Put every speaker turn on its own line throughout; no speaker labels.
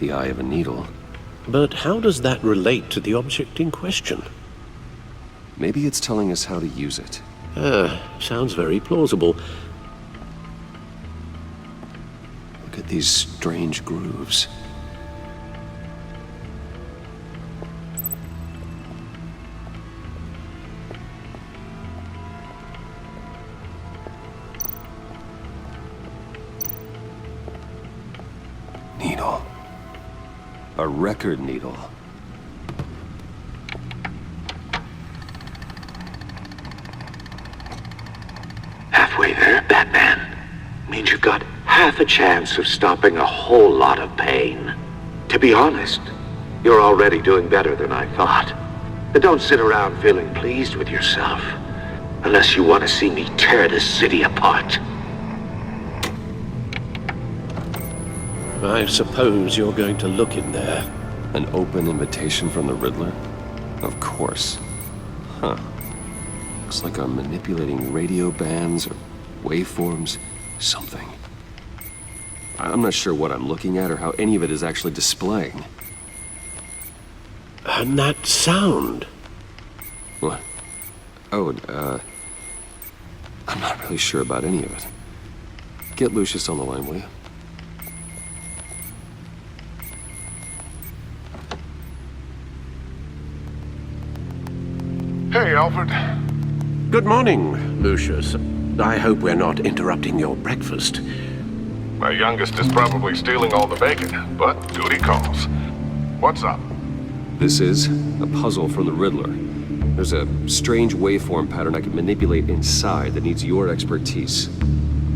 The eye of a needle.
But how does that relate to the object in question?
Maybe it's telling us how to use it.
Sounds very plausible.
Look at these strange grooves. Needle. A record needle.
Halfway there, Batman. Means you've got half a chance of stopping a whole lot of pain. To be honest, you're already doing better than I thought. But don't sit around feeling pleased with yourself, unless you want to see me tear this city apart.
I suppose you're going to look in there.
An open invitation from the Riddler? Of course. Huh. Looks like I'm manipulating radio bands or waveforms. Something. I'm not sure what I'm looking at or how any of it is actually displaying.
And that sound.
What? Oh, I'm not really sure about any of it. Get Lucius on the line, will you?
Hey, Alfred.
Good morning, Lucius. I hope we're not interrupting your breakfast.
My youngest is probably stealing all the bacon, but duty calls. What's up?
This is a puzzle from the Riddler. There's a strange waveform pattern I can manipulate inside that needs your expertise.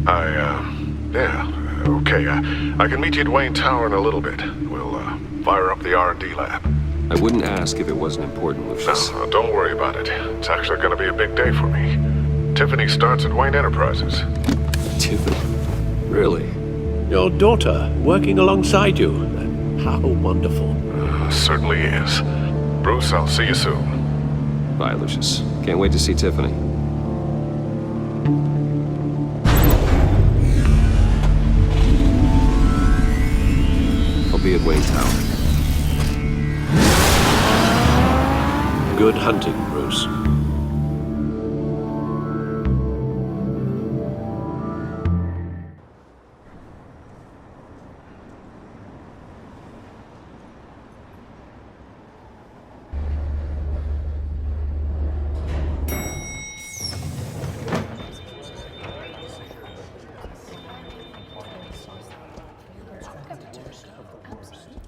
Yeah, okay. I can meet you at Wayne Tower in a little bit. We'll, fire up the R&D lab.
I wouldn't ask if it wasn't important, Lucius.
No, don't worry about it. It's actually gonna be a big day for me. Tiffany starts at Wayne Enterprises.
Tiffany? Really?
Your daughter, working alongside you. How wonderful.
Certainly is. Bruce, I'll see you soon.
Bye, Lucius. Can't wait to see Tiffany. I'll be at Wayne Tower.
Good hunting, Bruce.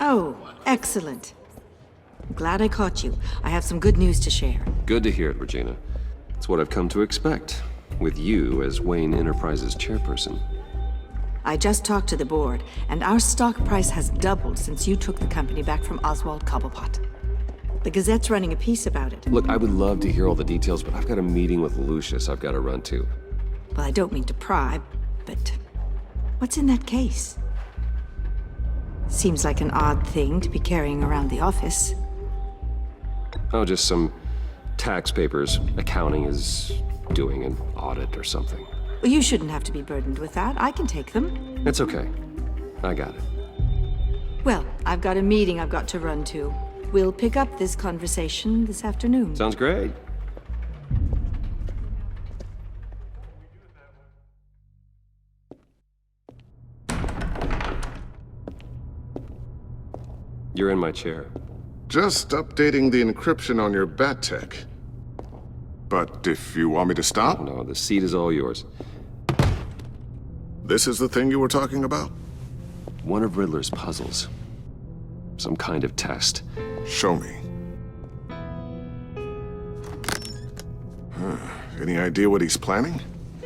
Oh, excellent. Glad I caught you. I have some good news to share.
Good to hear it, Regina. It's what I've come to expect, with you as Wayne Enterprises chairperson.
I just talked to the board, and our stock price has doubled since you took the company back from Oswald Cobblepot. The Gazette's running a piece about it.
Look, I would love to hear all the details, but I've got a meeting with Lucius I've got to run to.
Well, I don't mean to pry, but what's in that case? Seems like an odd thing to be carrying around the office.
Oh, just some tax papers. Accounting is doing an audit or something.
Well, you shouldn't have to be burdened with that. I can take them.
It's okay. I got it.
Well, I've got a meeting I've got to run to. We'll pick up this conversation this afternoon.
Sounds great. You're in my chair.
Just updating the encryption on your Bat Tech. But if you want me to stop,
No, the seat is all yours.
this is the thing you were talking about?
One of Riddler's puzzles. Some kind of test.
Show me. Any idea what he's planning?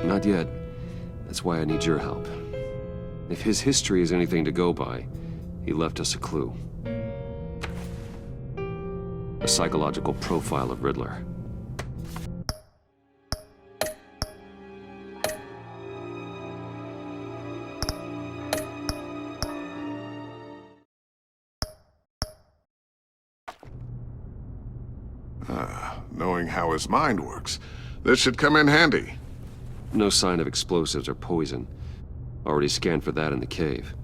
Not yet. That's why I need your help. If his history is anything to go by, he left us a clue. A psychological profile of Riddler.
Knowing how his mind works, this should come in handy.
No sign of explosives or poison. Already scanned for that in the cave.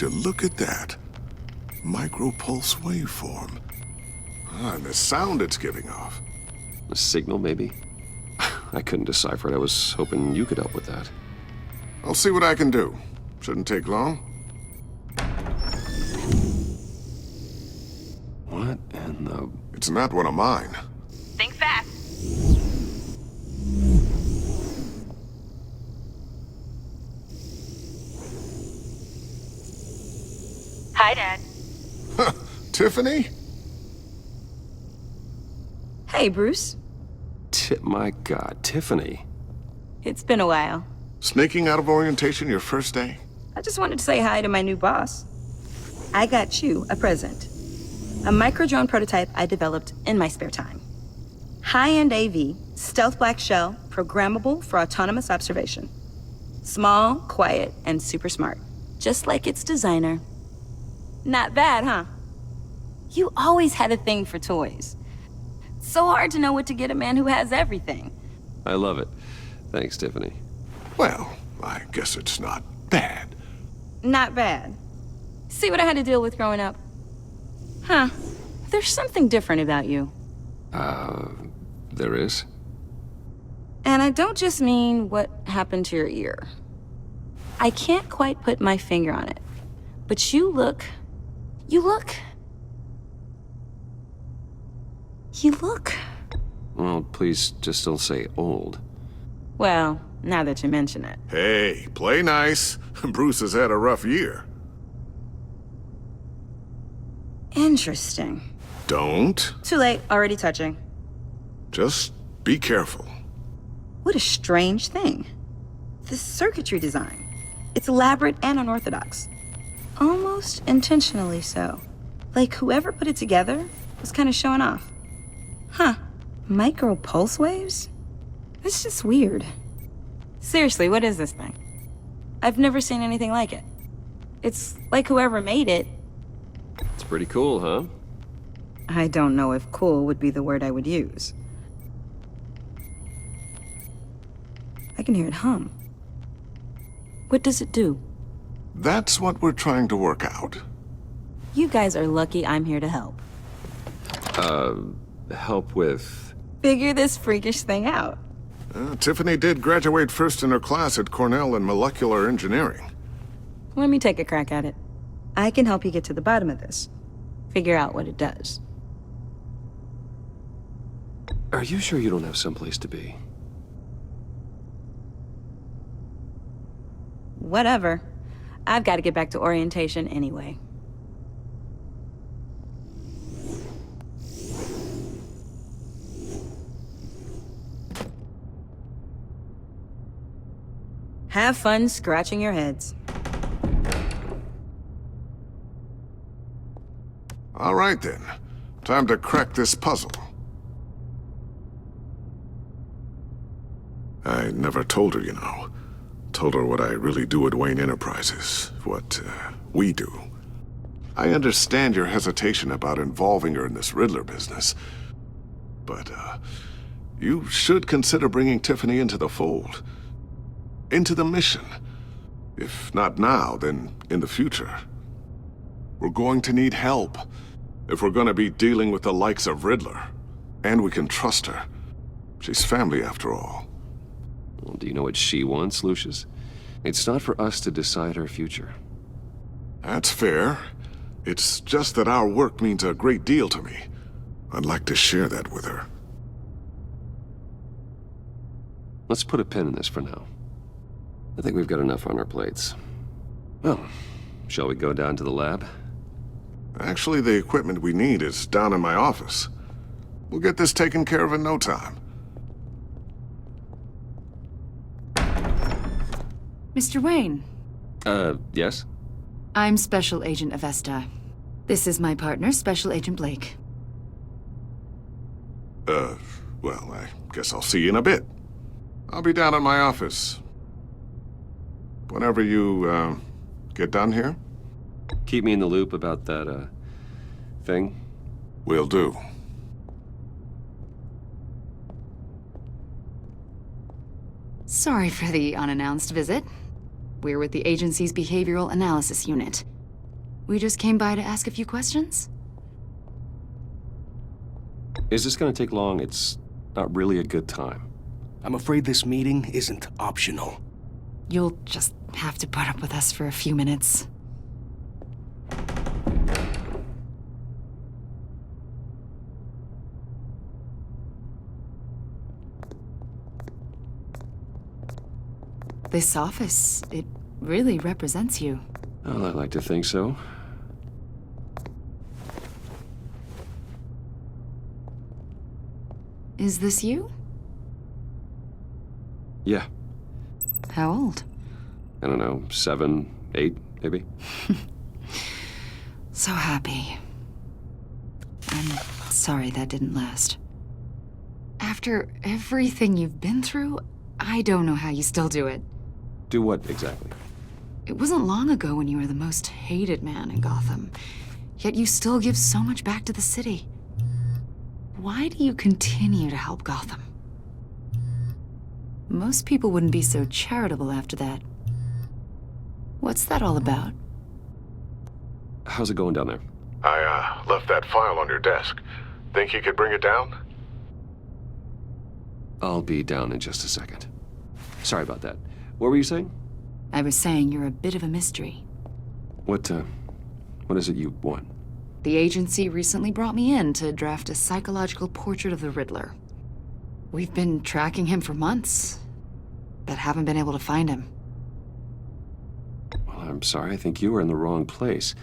Would you look at that? Micropulse waveform. And the sound it's giving off.
A signal, maybe? I couldn't decipher it. I was hoping you could help with that.
I'll see what I can do. Shouldn't take long.
What in the...
It's not one of mine.
Think fast. Hi, Dad.
Tiffany?
Hey, Bruce.
My God, Tiffany.
It's been a while.
Sneaking out of orientation your first day?
I just wanted to say hi to my new boss. I got you a present. A micro-drone prototype I developed in my spare time. High-end AV, stealth black shell, programmable for autonomous observation. Small, quiet, and super smart. Just like its designer. Not bad, huh? You always had a thing for toys. So hard to know what to get a man who has everything.
I love it. Thanks, Tiffany.
Well, I guess it's not bad.
Not bad. See what I had to deal with growing up? Huh. There's something different about you.
There is?
And I don't just mean what happened to your ear. I can't quite put my finger on it. But you look...
Well, please just don't say old.
Well, now that you mention it.
Hey, play nice. Bruce has had a rough year.
Interesting.
Don't.
Too late, already touching.
Just be careful.
What a strange thing. The circuitry design. It's elaborate and unorthodox. Almost intentionally so. Like whoever put it together was kind of showing off. Huh. Micro pulse waves? That's just weird. Seriously, what is this thing? I've never seen anything like it. It's like whoever made it.
It's pretty cool, huh?
I don't know if cool would be the word I would use. I can hear it hum. What does it do?
That's what we're trying to work out.
You guys are lucky I'm here to help.
Help with...
Figure this freakish thing out.
Tiffany did graduate first in her class at Cornell in molecular engineering.
Let me take a crack at it. I can help you get to the bottom of this. Figure out what it does.
Are you sure you don't have someplace to be?
Whatever. I've got to get back to orientation anyway. Have fun scratching your heads.
All right then. Time to crack this puzzle. I never told her, you know. Told her what I really do at Wayne Enterprises. What, we do. I understand your hesitation about involving her in this Riddler business. But, you should consider bringing Tiffany into the fold. Into the mission. If not now, then in the future. We're going to need help if we're going to be dealing with the likes of Riddler. And we can trust her. She's family after all.
Well, do you know what she wants, Lucius? It's not for us to decide her future.
That's fair. It's just that our work means a great deal to me. I'd like to share that with her.
Let's put a pin in this for now. I think we've got enough on our plates. Well, shall we go down to the lab?
Actually, the equipment we need is down in my office. We'll get this taken care of in no time.
Mr. Wayne,
Yes?
I'm Special Agent Avesta. This is my partner, Special Agent Blake.
Well, I guess I'll see you in a bit. I'll be down at my office. Whenever you, get done here?
Keep me in the loop about that, thing.
Will do.
Sorry for the unannounced visit. We're with the agency's Behavioral Analysis Unit. We just came by to ask a few questions?
Is this gonna take long? It's not really a good time.
I'm afraid this meeting isn't optional.
You'll just have to put up with us for a few minutes. This office, it really represents you.
Well, I'd like to think so.
Is this you?
Yeah,
How old?
I don't know, 7, 8, maybe?
So happy. I'm sorry that didn't last. After everything you've been through, I don't know how you still do it.
Do what exactly?
It wasn't long ago when you were the most hated man in Gotham, yet you still give so much back to the city. Why do you continue to help Gotham? Most people wouldn't be so charitable after that. What's that all about?
How's it going down there?
I left that file on your desk. Think you could bring it down?
I'll be down in just a second. Sorry about that. What were you saying?
I was saying you're a bit of a mystery.
What is it you want?
The agency recently brought me in to draft a psychological portrait of the Riddler. We've been tracking him for months, but haven't been able to find him.
Well, I'm sorry, I think you were in the wrong place.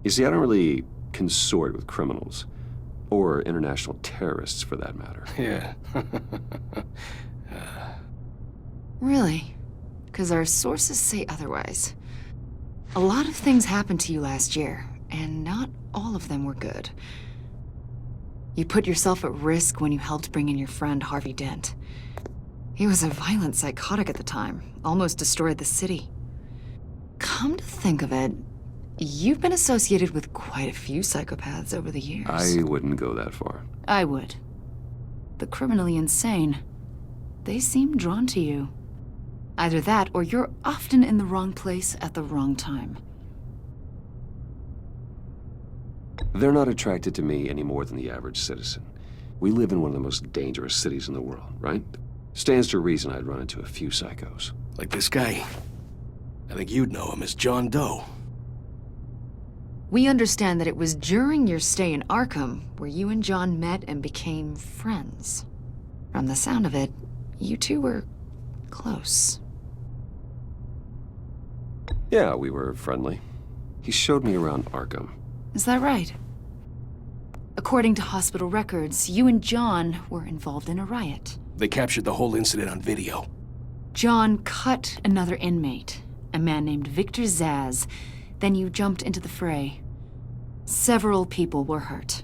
You see, I don't really consort with criminals. Or international terrorists, for that matter.
Yeah.
Really? Because our sources say otherwise. A lot of things happened to you last year, and not all of them were good. You put yourself at risk when you helped bring in your friend Harvey Dent. He was a violent psychotic at the time, almost destroyed the city. Come to think of it, you've been associated with quite a few psychopaths over the years.
I wouldn't go that far.
I would. The criminally insane. They seem drawn to you. Either that, or you're often in the wrong place at the wrong time.
They're not attracted to me any more than the average citizen. We live in one of the most dangerous cities in the world, right? Stands to reason I'd run into a few psychos.
Like this guy. I think you'd know him as John Doe.
We understand that it was during your stay in Arkham where you and John met and became friends. From the sound of it, you two were close.
Yeah, we were friendly. He showed me around Arkham.
Is that right? According to hospital records, you and John were involved in a riot.
They captured the whole incident on video.
John cut another inmate, a man named Victor Zsasz. Then you jumped into the fray. Several people were hurt.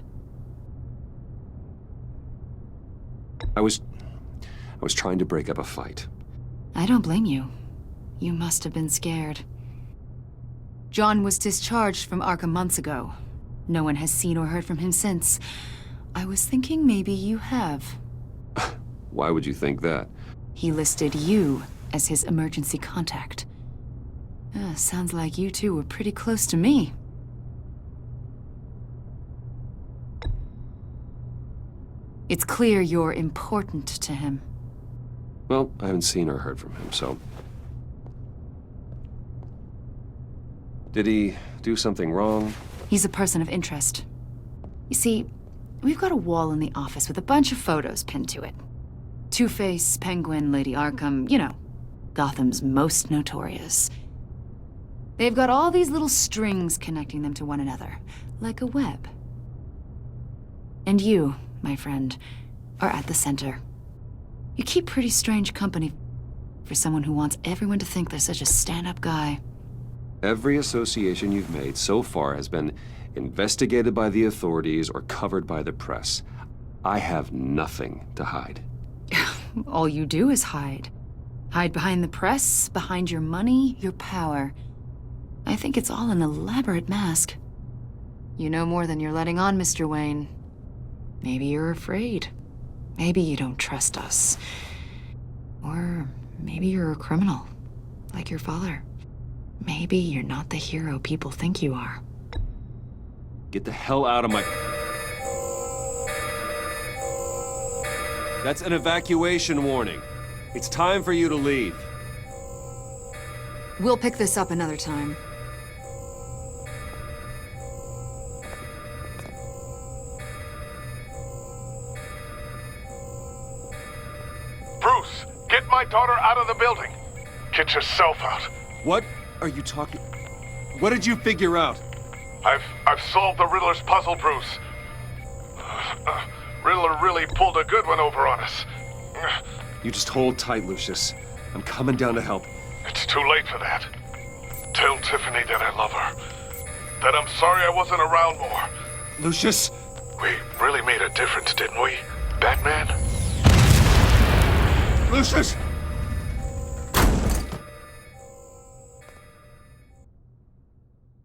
I was trying to break up a fight.
I don't blame you. You must have been scared. John was discharged from Arkham months ago. No one has seen or heard from him since. I was thinking maybe you have.
Why would you think that?
He listed you as his emergency contact. Sounds like you two were pretty close to me. It's clear you're important to him.
Well, I haven't seen or heard from him, so... Did he do something wrong?
He's a person of interest. You see, we've got a wall in the office with a bunch of photos pinned to it. Two-Face, Penguin, Lady Arkham, you know, Gotham's most notorious. They've got all these little strings connecting them to one another, like a web. And you, my friend, are at the center. You keep pretty strange company for someone who wants everyone to think they're such a stand-up guy.
Every association you've made so far has been investigated by the authorities or covered by the press. I have nothing to hide.
All you do is hide. Hide behind the press, behind your money, your power. I think it's all an elaborate mask. You know more than you're letting on, Mr. Wayne. Maybe you're afraid. Maybe you don't trust us. Or maybe you're a criminal, like your father. Maybe you're not the hero people think you are.
Get the hell out of my... That's an evacuation warning. It's time for you to leave.
We'll pick this up another time.
Bruce, get my daughter out of the building. Get yourself out.
What are you talking... What did you figure out?
I've solved the Riddler's puzzle, Bruce. Riddler really pulled a good one over on us.
You just hold tight, Lucius. I'm coming down to help.
It's too late for that. Tell Tiffany that I love her. That I'm sorry I wasn't around more.
Lucius!
We really made a difference, didn't we, Batman?
Lucius!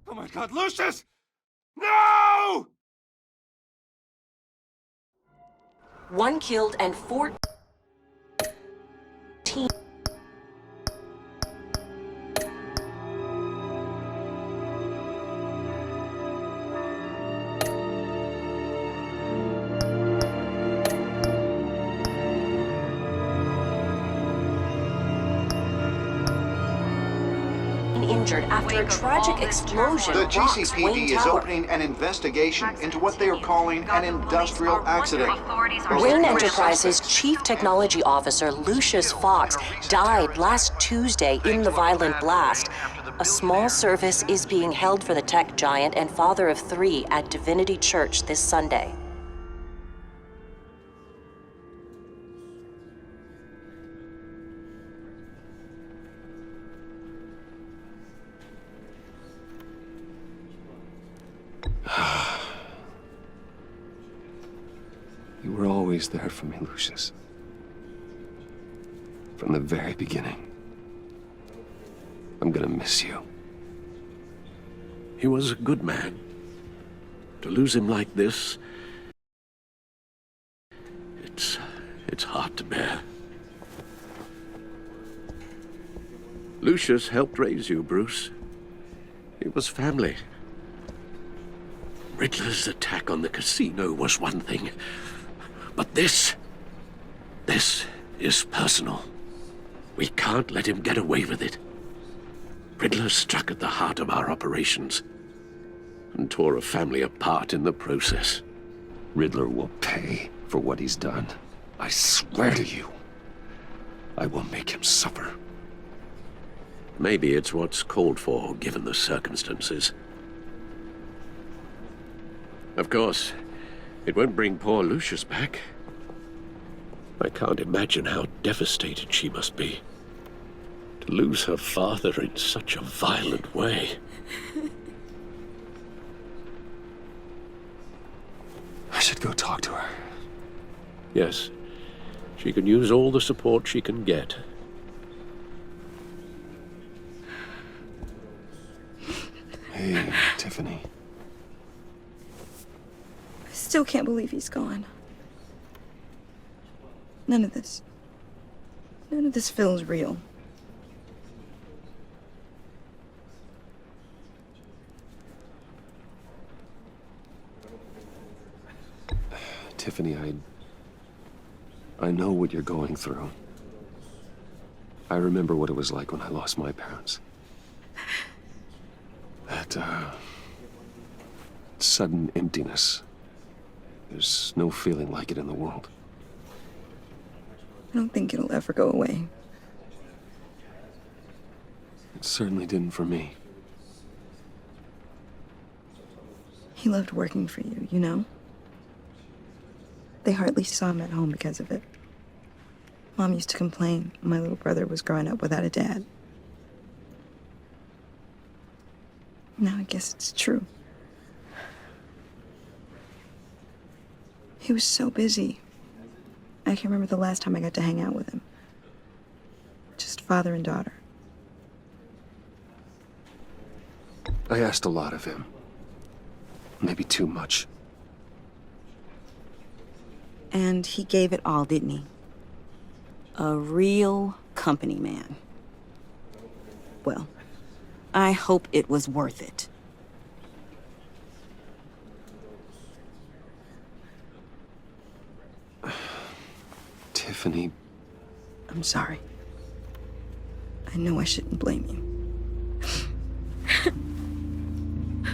Oh my God, Lucius! No!
1 killed and 14. Injured after a tragic explosion.
The
rocks
GCPD
Wayne
is
Tower.
opening an investigation into what they are calling an industrial accident.
Wayne Enterprises Chief Technology Officer Lucius Fox died last Tuesday in the violent blast. A small service is being held for the tech giant and father of 3 at Divinity Church this Sunday.
You were always there for me, Lucius. From the very beginning. I'm gonna miss you.
He was a good man. To lose him like this, it's hard to bear. Lucius helped raise you, Bruce. It was family. Riddler's attack on the casino was one thing, but this is personal. We can't let him get away with it. Riddler struck at the heart of our operations and tore a family apart in the process.
Riddler will pay for what he's done. I swear to you, I will make him suffer.
Maybe it's what's called for, given the circumstances. Of course, it won't bring poor Lucius back. I can't imagine how devastated she must be. To lose her father in such a violent way.
I should go talk to her.
Yes, she can use all the support she can get.
Hey, Tiffany.
I still can't believe he's gone. None of this feels real.
Tiffany, I know what you're going through. I remember what it was like when I lost my parents. That, sudden emptiness. There's no feeling like it in the world.
I don't think it'll ever go away.
It certainly didn't for me.
He loved working for you, you know? They hardly saw him at home because of it. Mom used to complain when my little brother was growing up without a dad. Now I guess it's true. He was so busy. I can't remember the last time I got to hang out with him. Just father and daughter.
I asked a lot of him. Maybe too much.
And he gave it all, didn't he? A real company man. Well, I hope it was worth it.
Tiffany,
I'm sorry. I know I shouldn't blame you.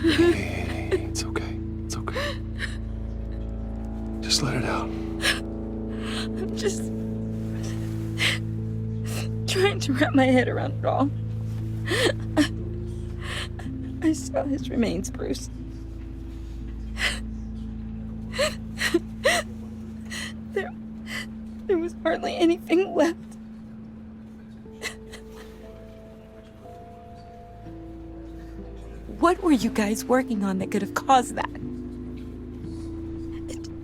hey, it's okay. It's okay. Just let it out.
I'm just trying to wrap my head around it all. I saw his remains, Bruce. There was hardly anything left. What were you guys working on that could have caused that?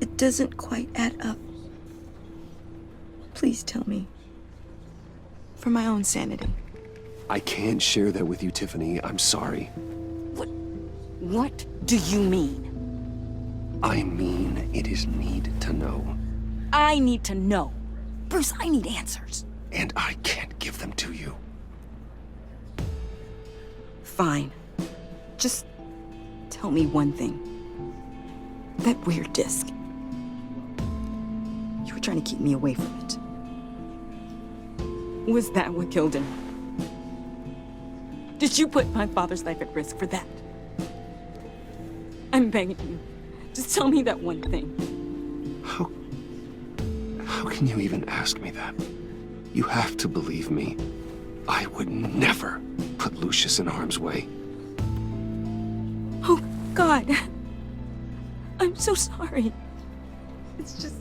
It doesn't quite add up. Please tell me. For my own sanity.
I can't share that with you, Tiffany. I'm sorry.
What do you mean?
I mean, it is need to know.
I need to know. Bruce, I need answers.
And I can't give them to you.
Fine. Just tell me one thing. That weird disc. You were trying to keep me away from it. Was that what killed him? Did you put my father's life at risk for that? I'm begging you. Just tell me that one thing.
How can you even ask me that? You have to believe me. I would never put Lucius in harm's way.
Oh, God. I'm so sorry. It's just...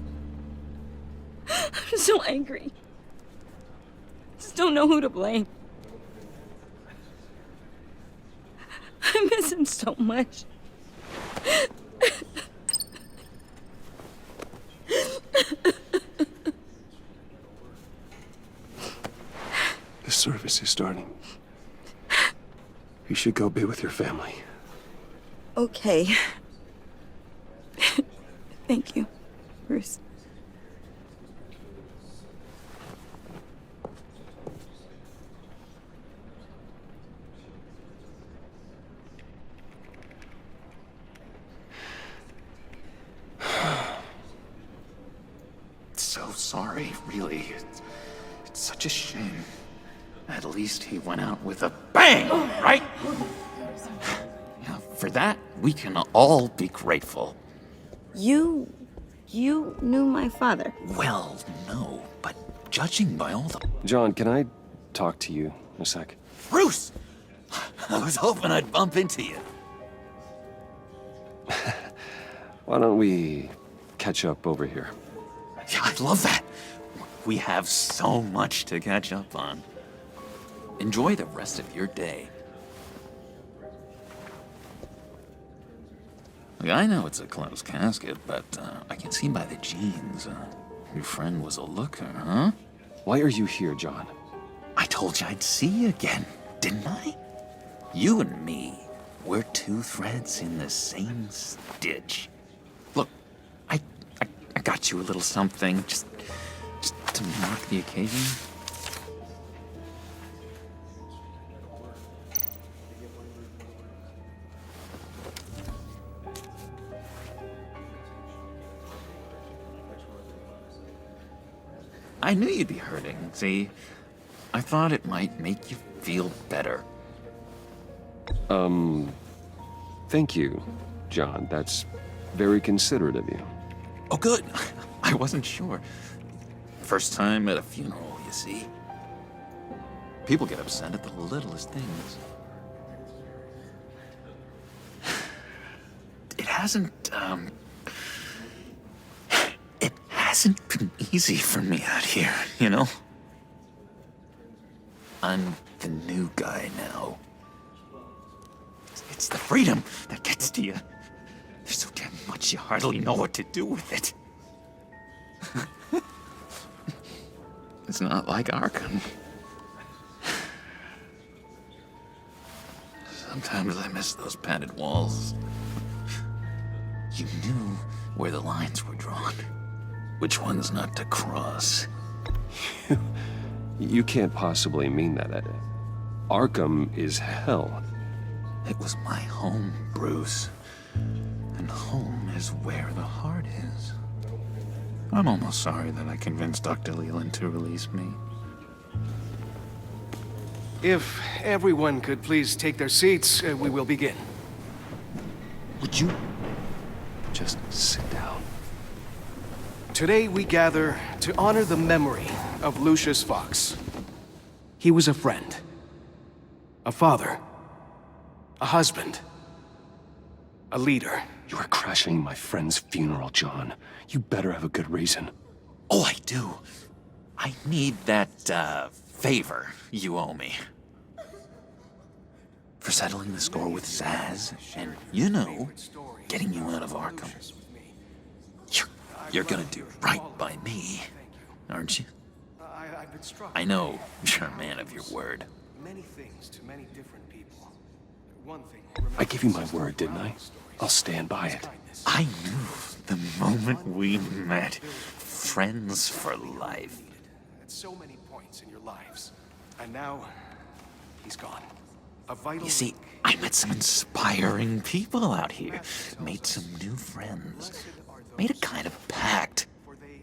I'm so angry. Just don't know who to blame. I miss him so much.
The service is starting. You should go be with your family.
Okay. Thank you, Bruce.
So sorry, really. It's such a shame. At least he went out with a bang, right? Yeah, for that, we can all be grateful.
You knew my father.
Well, no, but judging by all the...
John, can I talk to you a sec?
Bruce! I was hoping I'd bump into you.
Why don't we catch up over here?
Yeah, I'd love that. We have so much to catch up on. Enjoy the rest of your day. Look, I know it's a closed casket, but I can see by the jeans. Your friend was a looker, huh?
Why are you here, John?
I told you I'd see you again, didn't I? You and me, we're two threads in the same stitch. Look, I got you a little something, just to mark the occasion. I knew you'd be hurting, see? I thought it might make you feel better.
Thank you, John. That's very considerate of you.
Oh, good. I wasn't sure. First time at a funeral, you see. People get upset at the littlest things. It hasn't been easy for me out here, you know? I'm the new guy now. It's the freedom that gets to you. There's so damn much you hardly know what to do with it. It's not like Arkham. Sometimes I miss those padded walls. You knew where the lines were drawn. Which ones not to cross.
You can't possibly mean that. Arkham is hell.
It was my home, Bruce. And home is where the heart is. I'm almost sorry that I convinced Dr. Leland to release me.
If everyone could please take their seats, we will begin.
Would you just sit down?
Today we gather to honor the memory of Lucius Fox. He was a friend, a father, a husband, a leader.
You are crashing my friend's funeral, John. You better have a good reason.
Oh, I do. I need that, favor you owe me. For settling the score with Zsasz, and, you know, getting you out of Arkham. You're gonna do right by me, aren't you? I know you're a man of your word.
Many things to many different people. One thing.
I gave you my word, didn't I? I'll stand by it.
I knew the moment we met. Friends for life.
At so many points in your lives. And now, he's gone. A vital
You see, I met some inspiring people out here. Made some new friends. Made a kind of pact.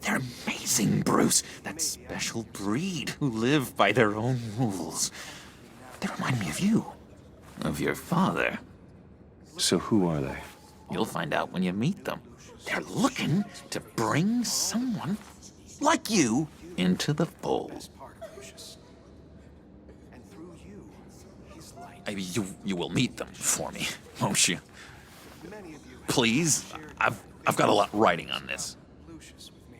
They're amazing, Bruce. That special breed who live by their own rules. They remind me of you. Of your father.
So who are they?
You'll find out when you meet them. They're looking to bring someone like you into the fold. You will meet them for me, won't you? Please? I've got a lot riding on this.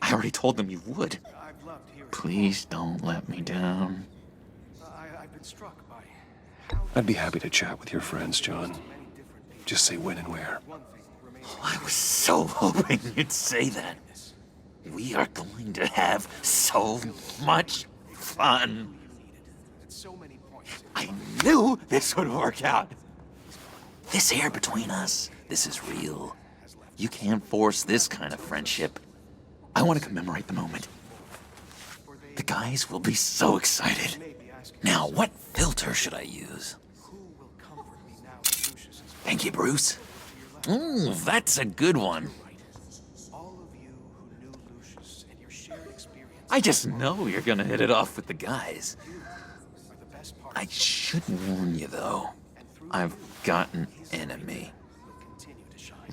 I already told them you would. Please don't let me down.
I'd be happy to chat with your friends, John. Just say when and where.
Oh, I was so hoping you'd say that. We are going to have so much fun. I knew this would work out. This air between us, this is real. You can't force this kind of friendship. I want to commemorate the moment. The guys will be so excited. Now, what filter should I use? Thank you, Bruce. Ooh, that's a good one. I just know you're gonna hit it off with the guys. I should warn you, though. I've got an enemy.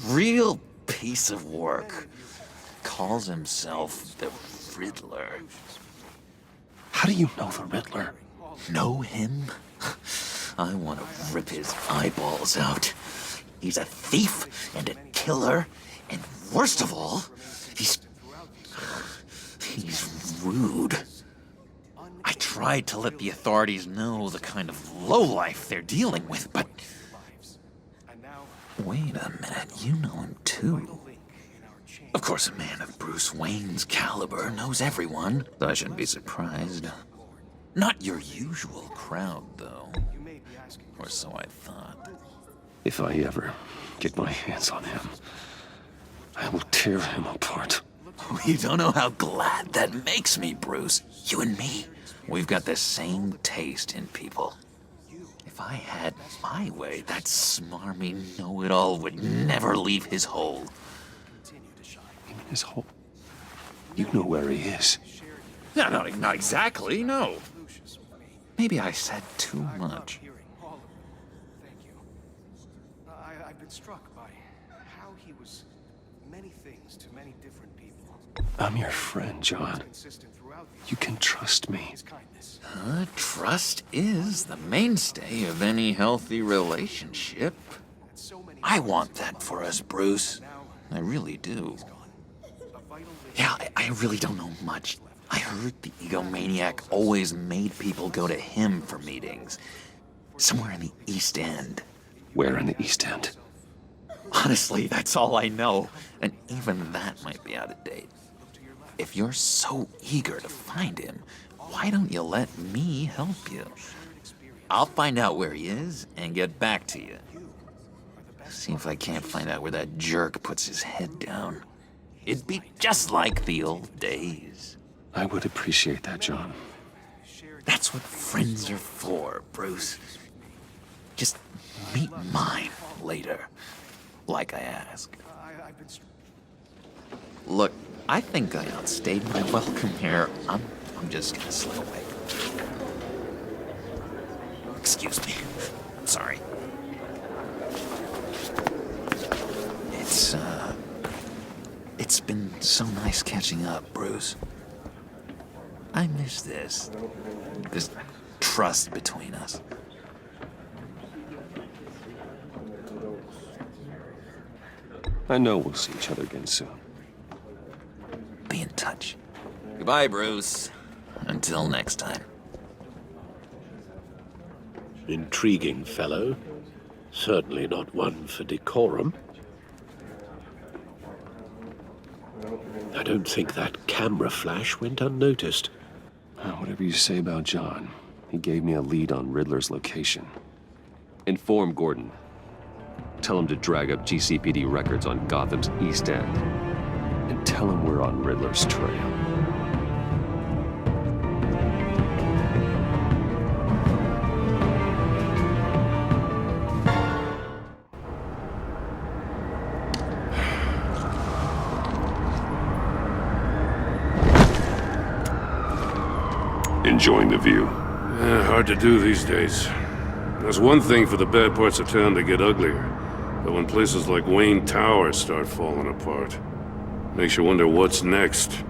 Real piece of work. Calls himself the Riddler.
How do you know the Riddler?
Know him? I want to rip his eyeballs out. He's a thief and a killer, and worst of all, he's rude. I tried to let the authorities know the kind of lowlife they're dealing with, but... Wait a minute, you know him too. Of course, a man of Bruce Wayne's caliber knows everyone, so I shouldn't be surprised. Not your usual crowd, though. Or so I thought.
If I ever get my hands on him, I will tear him apart.
You don't know how glad that makes me, Bruce. You and me, we've got the same taste in people. If I had my way, that smarmy know-it-all would never leave his hole.
You mean his hole? You know where he is.
No, not exactly, no. Maybe I said too much.
I've been struck by how he was many things to many different people.
I'm your friend, John. You can trust me.
Trust is the mainstay of any healthy relationship. I want that for us, Bruce. I really do. Yeah, I really don't know much. I heard the egomaniac always made people go to him for meetings. Somewhere in the East End.
Where in the East End?
Honestly, that's all I know. And even that might be out of date. If you're so eager to find him, why don't you let me help you? I'll find out where he is and get back to you. See if I can't find out where that jerk puts his head down. It'd be just like the old days.
I would appreciate that, John.
That's what friends are for, Bruce. Just meet mine later, like I asked. Look, I think I outstayed my welcome here. I'm just gonna slip away. Excuse me. Sorry. It's been so nice catching up, Bruce. I miss this trust between us.
I know we'll see each other again soon.
Be in touch. Goodbye, Bruce. Until next time.
Intriguing fellow. Certainly not one for decorum. I don't think that camera flash went unnoticed.
Whatever you say about John, he gave me a lead on Riddler's location. Inform Gordon. Tell him to drag up GCPD records on Gotham's East End. And tell him we're on Riddler's trail. Enjoying the view?
Hard to do these days. There's one thing for the bad parts of town to get uglier, but when places like Wayne Tower start falling apart, makes you wonder what's next.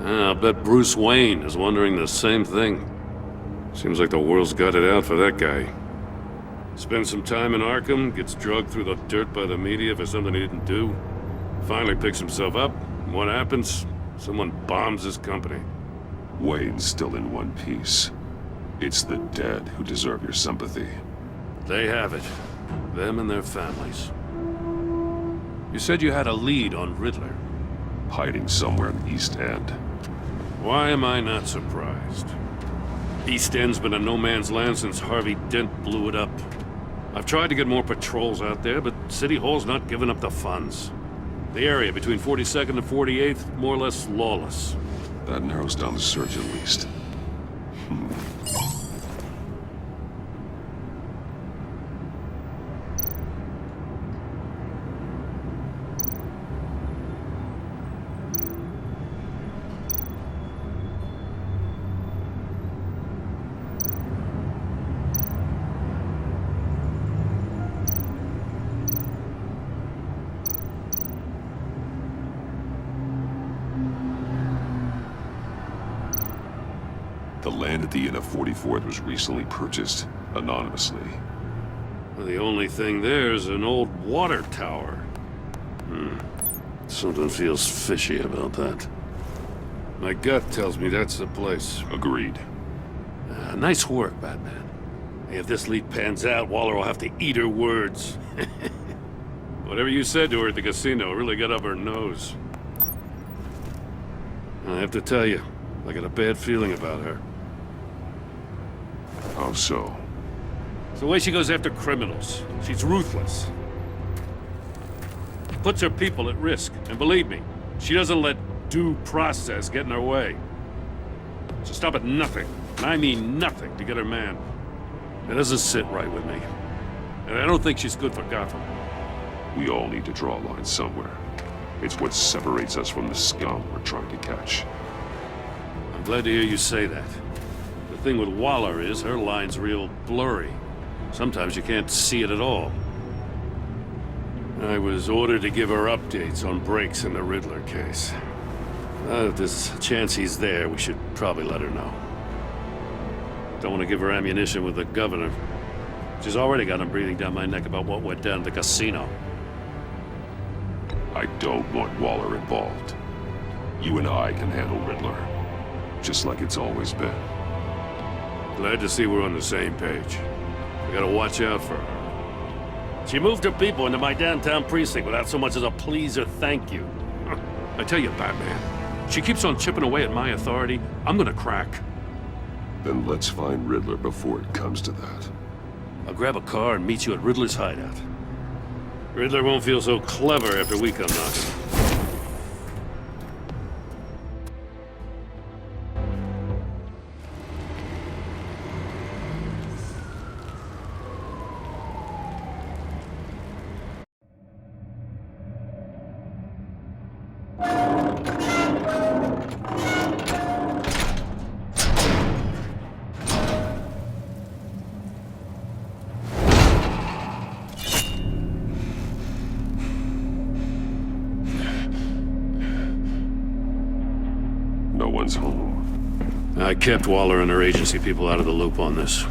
I'll bet Bruce Wayne is wondering the same thing. Seems like the world's got it out for that guy. Spends some time in Arkham, gets drugged through the dirt by the media for something he didn't do. Finally picks himself up, and what happens? Someone bombs his company.
Wayne's still in one piece. It's the dead who deserve your sympathy.
They have it. Them and their families. You said you had a lead on Riddler.
Hiding somewhere in the East End.
Why am I not surprised? East End's been a no-man's land since Harvey Dent blew it up. I've tried to get more patrols out there, but City Hall's not giving up the funds. The area between 42nd and 48th, more or less lawless.
That narrows down the search at least. The land at the end of 44th was recently purchased, anonymously.
Well, the only thing there is an old water tower. Something feels fishy about that. My gut tells me that's the place.
Agreed.
Nice work, Batman. If this lead pans out, Waller will have to eat her words. Whatever you said to her at the casino really got up her nose. I have to tell you, I got a bad feeling about her.
How so?
It's the way she goes after criminals. She's ruthless. Puts her people at risk. And believe me, she doesn't let due process get in her way. She'll stop at nothing, and I mean nothing, to get her man. It doesn't sit right with me. And I don't think she's good for Gotham.
We all need to draw a line somewhere. It's what separates us from the scum we're trying to catch.
I'm glad to hear you say that. The thing with Waller is her line's real blurry. Sometimes you can't see it at all. I was ordered to give her updates on breaks in the Riddler case. If there's a chance he's there, we should probably let her know. Don't want to give her ammunition with the governor. She's already got him breathing down my neck about what went down at the casino.
I don't want Waller involved. You and I can handle Riddler, just like it's always been.
Glad to see we're on the same page. We gotta watch out for her. She moved her people into my downtown precinct without so much as a please or thank you. I tell you, Batman, she keeps on chipping away at my authority, I'm gonna crack.
Then let's find Riddler before it comes to that.
I'll grab a car and meet you at Riddler's hideout. Riddler won't feel so clever after we come knocking.
no one's home.
I kept Waller and her agency people out of the loop on this.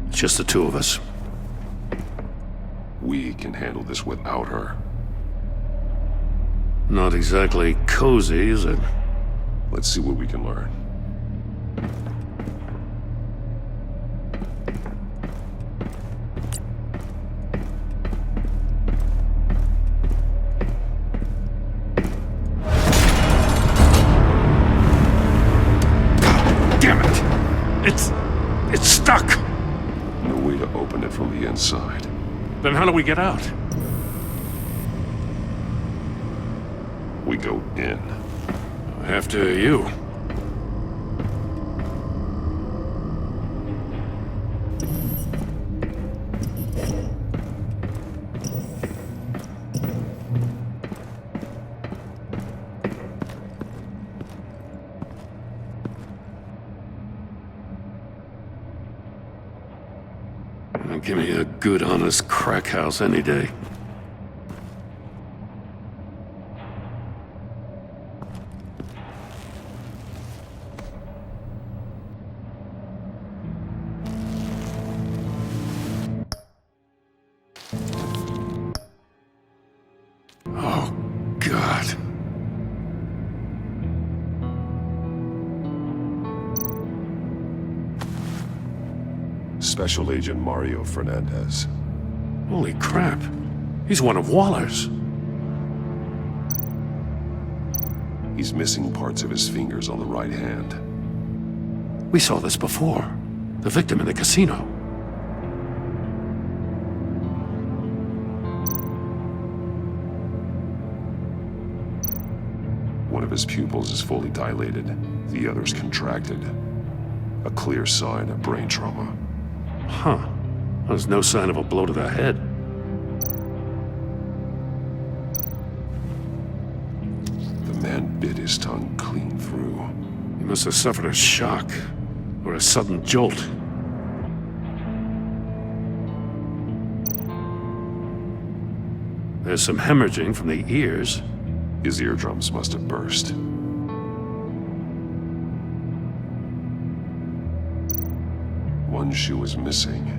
It's just the two of us.
We can handle this without her.
Not exactly cozy, is it?
Let's see what we can learn.
Damn it! It's stuck!
No way to open it from the inside.
Then how do we get out?
We go in.
After you. Give me a good, honest crack house any day. Oh, God.
Special Agent Mario Fernandez.
Holy crap. He's one of Waller's.
He's missing parts of his fingers on the right hand.
We saw this before. The victim in the casino.
One of his pupils is fully dilated. The other's contracted. A clear sign of brain trauma.
Huh. There's no sign of a blow to the head.
The man bit his tongue clean through.
He must have suffered a shock, or a sudden jolt. There's some hemorrhaging from the ears.
His eardrums must have burst. One shoe is missing.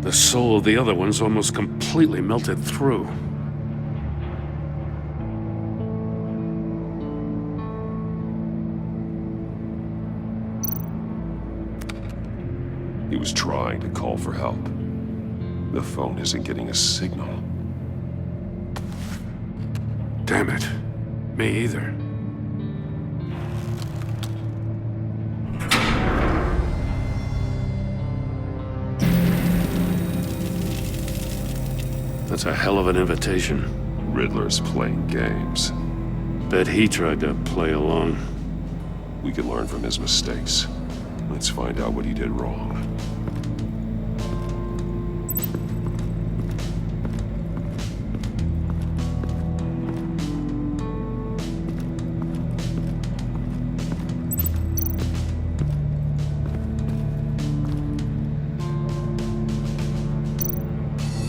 The sole of the other one's almost completely melted through.
He was trying to call for help. The phone isn't getting a signal.
Damn it. Me either. That's a hell of an invitation.
Riddler's playing games.
Bet he tried to play along.
We can learn from his mistakes. Let's find out what he did wrong.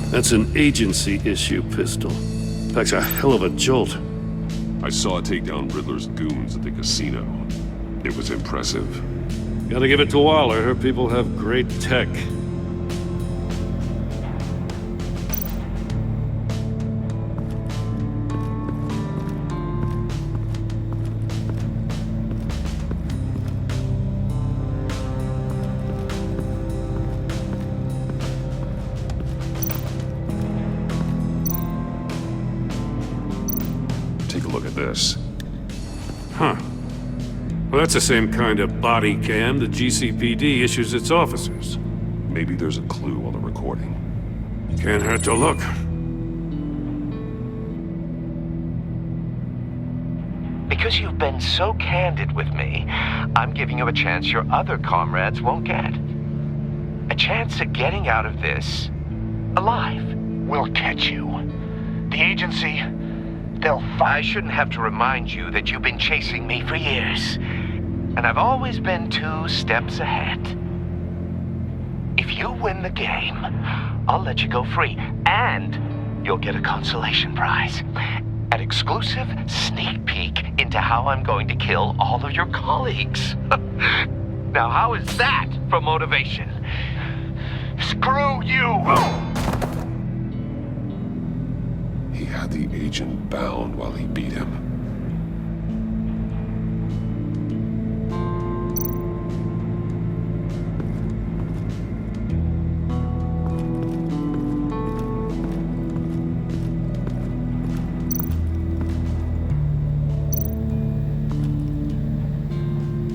That's an agency-issue pistol. Packs a hell of a jolt.
I saw it take down Riddler's goons at the casino. It was impressive.
Gotta give it to Waller. Her people have great tech.
Take a look at this.
Huh. Well, that's the same kind of body cam the GCPD issues its officers.
Maybe there's a clue on the recording.
Can't hurt to look.
Because you've been so candid with me, I'm giving you a chance your other comrades won't get. A chance at getting out of this alive.
We'll catch you. The agency, I shouldn't have to remind you that you've been chasing me for years. And I've always been 2 steps ahead. If you win the game, I'll let you go free. And you'll get a consolation prize.
An exclusive sneak peek into how I'm going to kill all of your colleagues. Now, how is that for motivation? Screw you!
He had the agent bound while he beat him.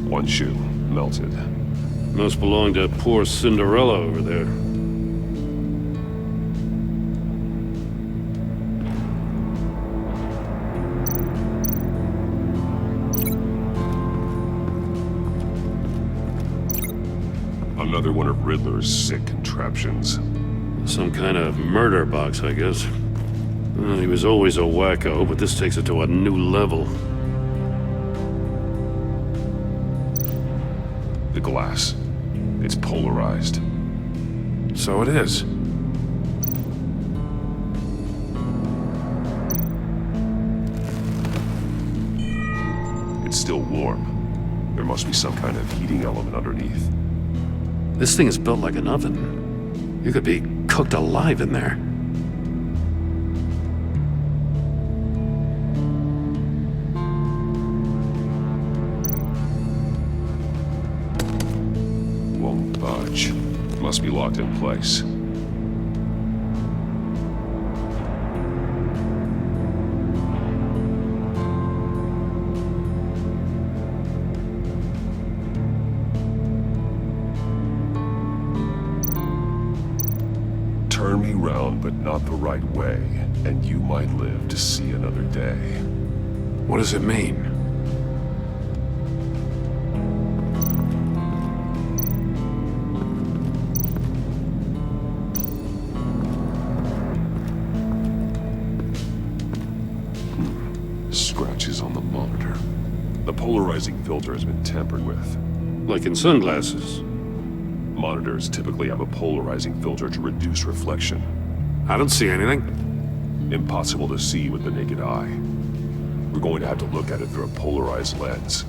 One shoe, melted.
Must belong to poor Cinderella over there.
Another one of Riddler's sick contraptions.
Some kind of murder box, I guess. He was always a wacko, but this takes it to a new level.
The glass. It's polarized.
So it is.
It's still warm. There must be some kind of heating element underneath.
This thing is built like an oven. You could be cooked alive in there.
Won't budge. Must be locked in place. Turn me round, but not the right way, and you might live to see another day.
What does it mean?
Scratches on the monitor. The polarizing filter has been tampered with.
Like in sunglasses.
Monitors typically have a polarizing filter to reduce reflection.
I don't see anything.
Impossible to see with the naked eye. We're going to have to look at it through a polarized lens.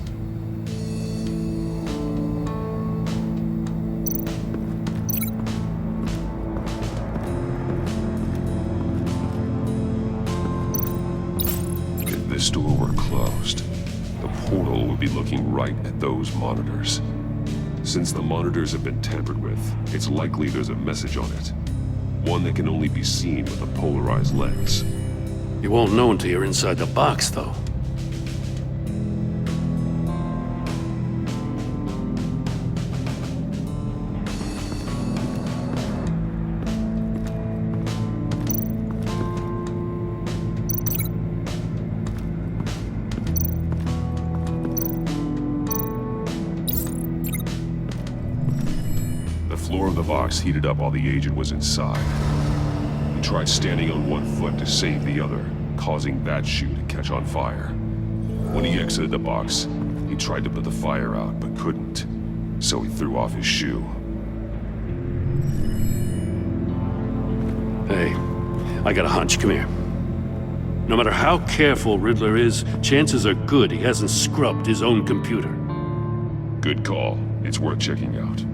If this door were closed, the portal would be looking right at those monitors. Since the monitors have been tampered with, it's likely there's a message on it. One that can only be seen with a polarized lens.
You won't know until you're inside the box, though.
The floor of the box heated up while the agent was inside. He tried standing on one foot to save the other, causing that shoe to catch on fire. When he exited the box, he tried to put the fire out, but couldn't, so he threw off his shoe.
Hey, I got a hunch. Come here. No matter how careful Riddler is, chances are good he hasn't scrubbed his own computer.
Good call. It's worth checking out.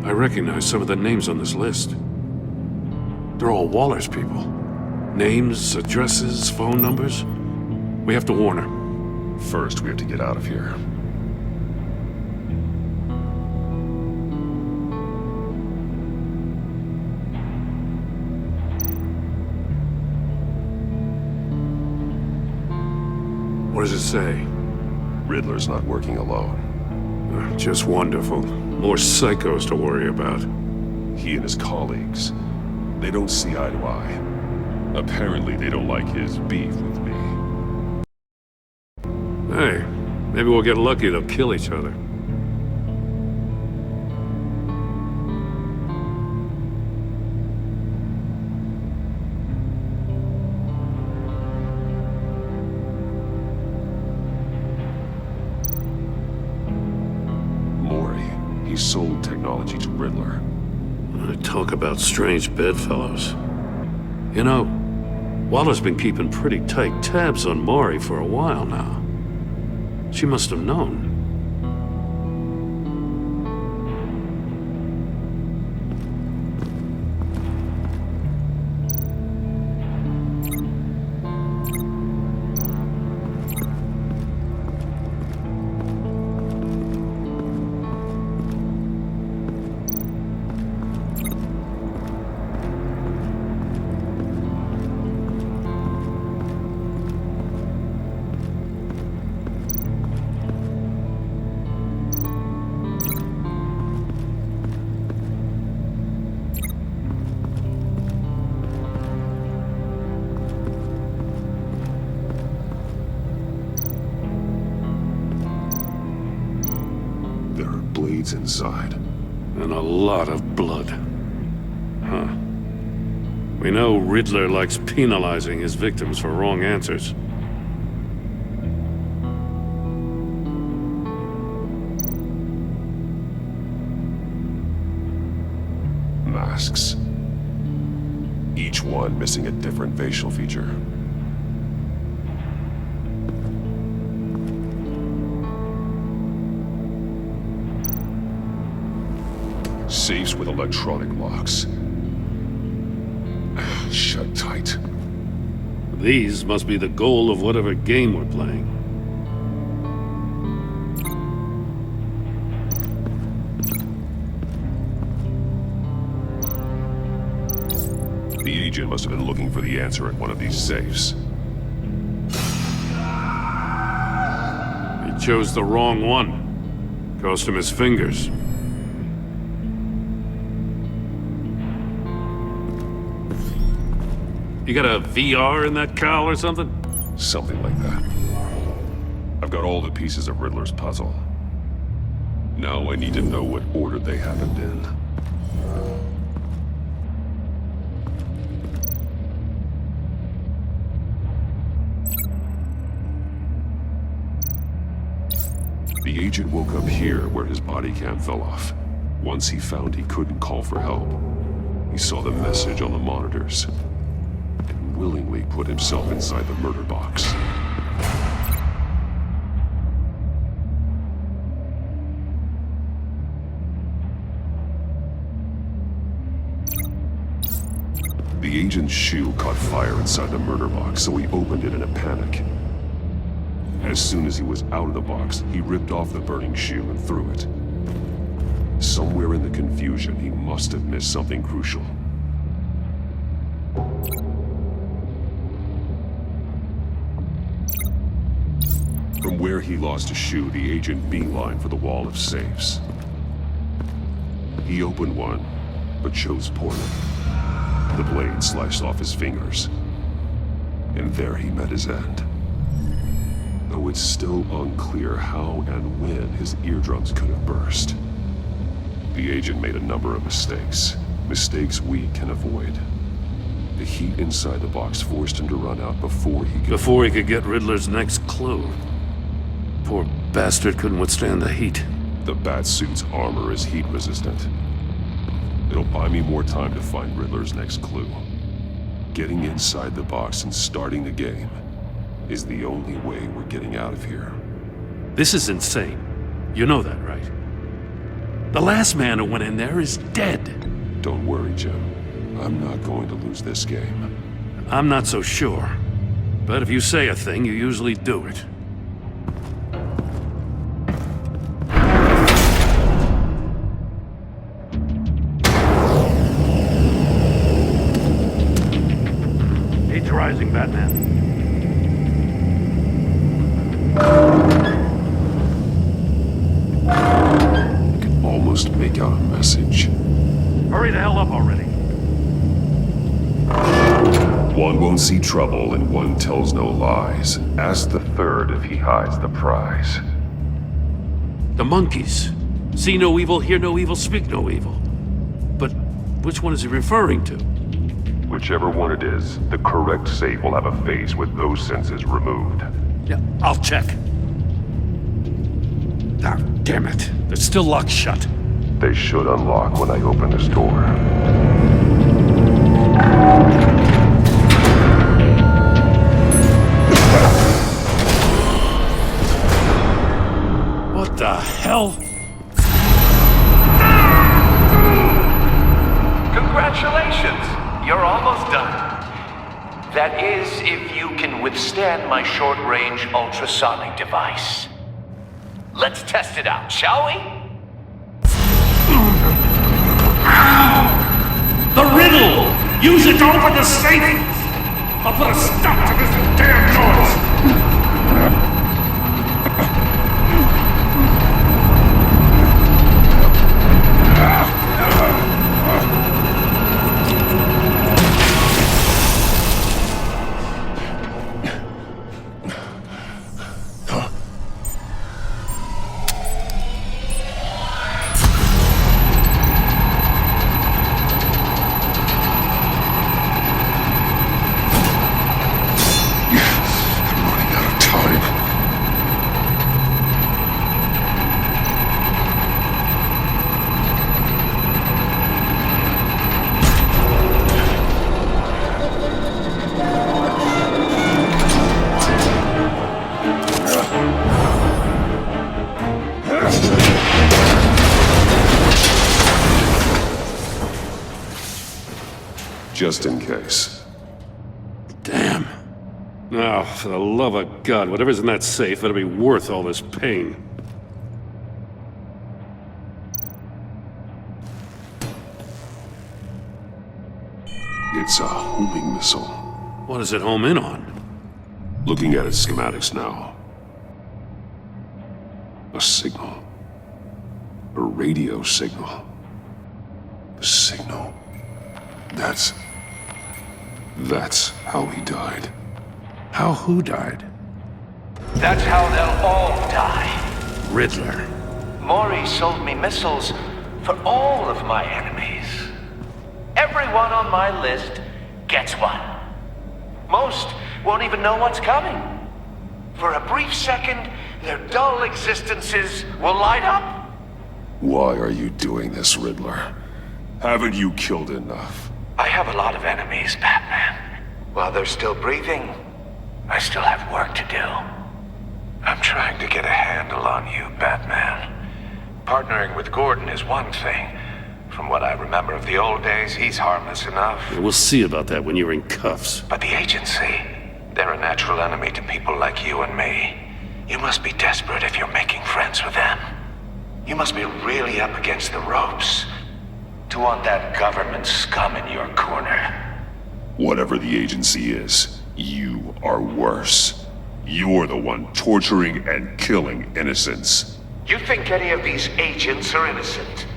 I recognize some of the names on this list. They're all Waller's people. Names, addresses, phone numbers. We have to warn her.
First, we have to get out of here.
What does it say?
Riddler's not working alone.
Just wonderful. More psychos to worry about.
He and his colleagues, they don't see eye to eye. Apparently, they don't like his beef with me.
Hey, maybe we'll get lucky. They'll kill each other.
Mori. Riddler.
Talk about strange bedfellows. You know, Waller's been keeping pretty tight tabs on Maury for a while now. She must have known.
There are blades inside.
And a lot of blood. Huh. We know Riddler likes penalizing his victims for wrong answers.
Masks. Each one missing a different facial feature. Safes with electronic locks. Shut tight.
These must be the goal of whatever game we're playing.
The agent must have been looking for the answer at one of these safes.
He chose the wrong one. Cost him his fingers. You got a VR in that cowl or something?
Something like that. I've got all the pieces of Riddler's puzzle. Now I need to know what order they happened in. The agent woke up here where his body cam fell off. Once he found he couldn't call for help, he saw the message on the monitors. Willingly put himself inside the murder box. The agent's shoe caught fire inside the murder box, so he opened it in a panic. As soon as he was out of the box, he ripped off the burning shoe and threw it. Somewhere in the confusion, he must have missed something crucial. From where he lost a shoe, the agent beelined for the wall of safes. He opened one, but chose poorly. The blade sliced off his fingers. And there he met his end. Though it's still unclear how and when his eardrums could have burst. The agent made a number of mistakes. Mistakes we can avoid. The heat inside the box forced him to run out before he could get Riddler's next clue. Poor bastard couldn't withstand the heat. The Batsuit's armor is heat resistant. It'll buy me more time to find Riddler's next clue. Getting inside the box and starting the game is the only way we're getting out of here.
This is insane. You know that, right? The last man who went in there is dead.
Don't worry, Jim. I'm not going to lose this game.
I'm not so sure. But if you say a thing, you usually do it. Age rising, Batman.
I can almost make out a message.
Hurry the hell up already.
One won't see trouble and one tells no lies. Ask the third if he hides the prize.
The monkeys. See no evil, hear no evil, speak no evil. But which one is he referring to?
Whichever one it is, the correct safe will have a face with those senses removed.
Yeah, I'll check. Ah, damn it. They're still locked shut.
They should unlock when I open this door.
What the hell?
Congratulations! You're almost done. That is, if you can withstand my short-range ultrasonic device. Let's test it out, shall we?
The riddle! Use it to open the safe! I'll put a stop to this damn noise!
Just in case.
Damn. Now, for the love of God, whatever's in that safe better be worth all this pain.
It's a homing missile.
What does it home in on?
Looking at its schematics now. A signal. A radio signal. A signal. That's how he died.
How who died?
That's how they'll all die.
Riddler.
Maury sold me missiles for all of my enemies. Everyone on my list gets one. Most won't even know what's coming. For a brief second, their dull existences will light up.
Why are you doing this, Riddler? Haven't you killed enough?
I have a lot of enemies, Batman. While they're still breathing, I still have work to do. I'm trying to get a handle on you, Batman. Partnering with Gordon is one thing. From what I remember of the old days, he's harmless enough.
We'll see about that when you're in cuffs.
But the agency, they're a natural enemy to people like you and me. You must be desperate if you're making friends with them. You must be really up against the ropes to want that government scum in your corner.
Whatever the agency is, you are worse. You're the one torturing and killing innocents.
You think any of these agents are innocent?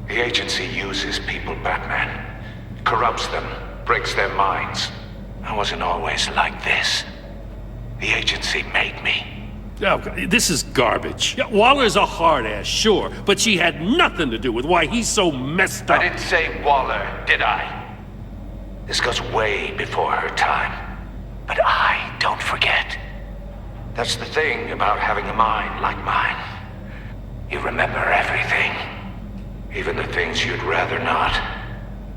The agency uses people, Batman. Corrupts them, breaks their minds. I wasn't always like this. The agency made me.
Oh, this is garbage. Yeah, Waller's a hard-ass, sure, but she had nothing to do with why he's so messed up.
I didn't say Waller, did I? This goes way before her time. But I don't forget. That's the thing about having a mind like mine. You remember everything. Even the things you'd rather not.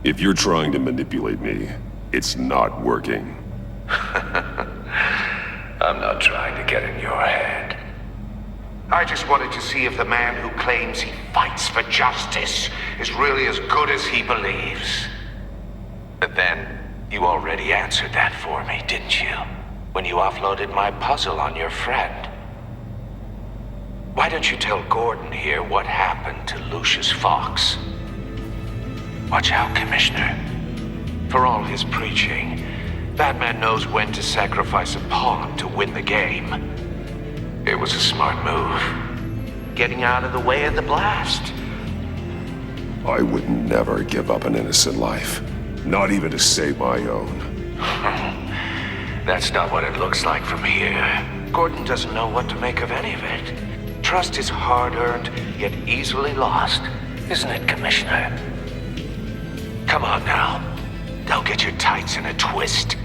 If you're trying to manipulate me, it's not working.
I'm not trying to get in your head. I just wanted to see if the man who claims he fights for justice is really as good as he believes. But then, you already answered that for me, didn't you? When you offloaded my puzzle on your friend. Why don't you tell Gordon here what happened to Lucius Fox? Watch out, Commissioner. For all his preaching, Batman knows when to sacrifice a pawn to win the game. It was a smart move. Getting out of the way of the blast.
I would never give up an innocent life. Not even to save my own.
That's not what it looks like from here. Gordon doesn't know what to make of any of it. Trust is hard-earned, yet easily lost. Isn't it, Commissioner? Come on now. Don't get your tights in a twist.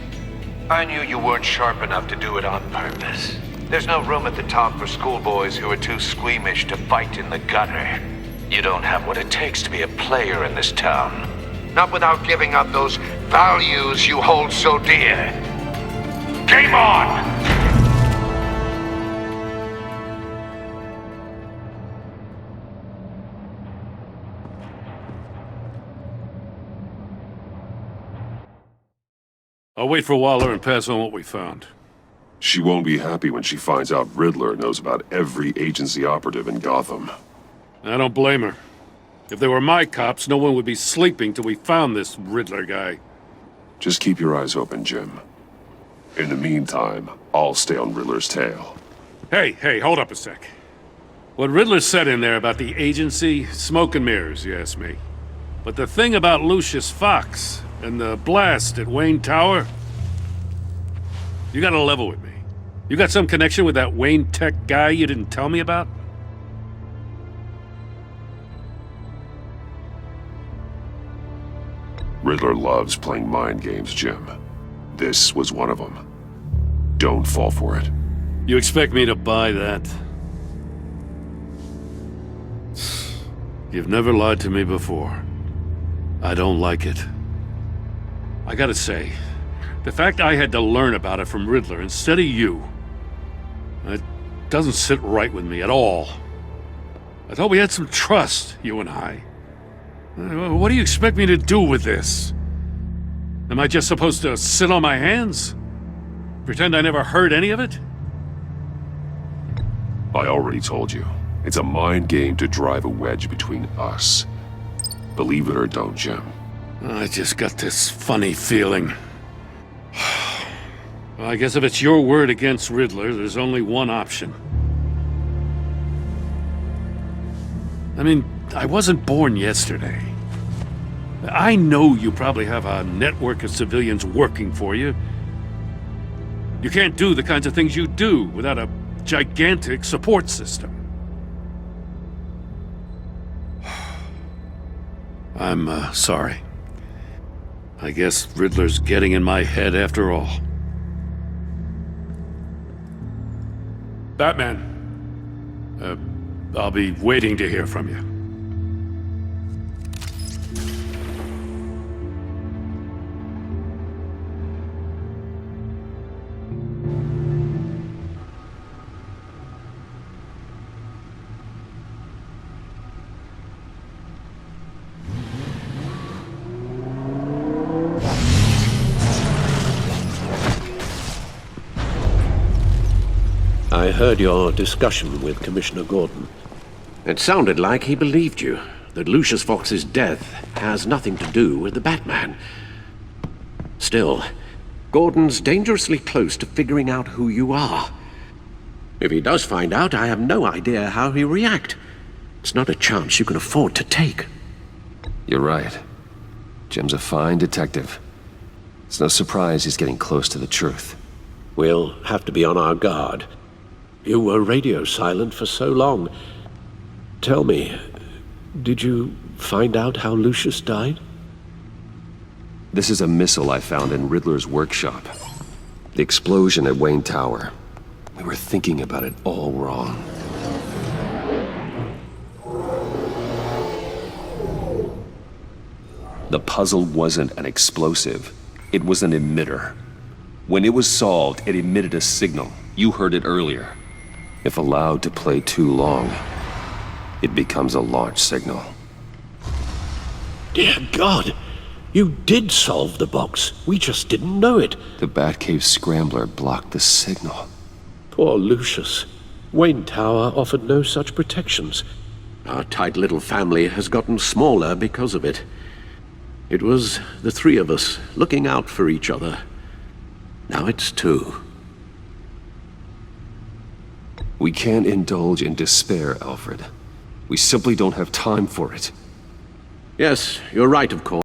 I knew you weren't sharp enough to do it on purpose. There's no room at the top for schoolboys who are too squeamish to fight in the gutter. You don't have what it takes to be a player in this town. Not without giving up those values you hold so dear. Game on!
I'll wait for Waller and pass on what we found.
She won't be happy when she finds out Riddler knows about every agency operative in Gotham.
I don't blame her. If they were my cops, no one would be sleeping till we found this Riddler guy.
Just keep your eyes open, Jim. In the meantime, I'll stay on Riddler's tail.
Hey, hold up a sec. What Riddler said in there about the agency, smoke and mirrors, you ask me. But the thing about Lucius Fox and the blast at Wayne Tower, you gotta level with me. You got some connection with that Wayne Tech guy you didn't tell me about?
Riddler loves playing mind games, Jim. This was one of them. Don't fall for it.
You expect me to buy that? You've never lied to me before. I don't like it. I gotta say, the fact I had to learn about it from Riddler instead of you, it doesn't sit right with me at all. I thought we had some trust, you and I. What do you expect me to do with this? Am I just supposed to sit on my hands? Pretend I never heard any of it?
I already told you. It's a mind game to drive a wedge between us. Believe it or don't, Jim.
I just got this funny feeling. Well, I guess if it's your word against Riddler, there's only one option. I mean, I wasn't born yesterday. I know you probably have a network of civilians working for you. You can't do the kinds of things you do without a gigantic support system. I'm sorry. I guess Riddler's getting in my head after all. Batman. I'll be waiting to hear from you.
I heard your discussion with Commissioner Gordon. It sounded like he believed you, that Lucius Fox's death has nothing to do with the Batman. Still, Gordon's dangerously close to figuring out who you are. If he does find out, I have no idea how he'll react. It's not a chance you can afford to take.
You're right. Jim's a fine detective. It's no surprise he's getting close to the truth.
We'll have to be on our guard. You were radio silent for so long. Tell me, did you find out how Lucius died?
This is a missile I found in Riddler's workshop. The explosion at Wayne Tower. We were thinking about it all wrong. The puzzle wasn't an explosive. It was an emitter. When it was solved, it emitted a signal. You heard it earlier. If allowed to play too long, it becomes a launch signal.
Dear God! You did solve the box. We just didn't know it.
The Batcave scrambler blocked the signal.
Poor Lucius. Wayne Tower offered no such protections. Our tight little family has gotten smaller because of it. It was the three of us looking out for each other. Now it's two.
We can't indulge in despair, Alfred. We simply don't have time for it.
Yes, you're right, of course.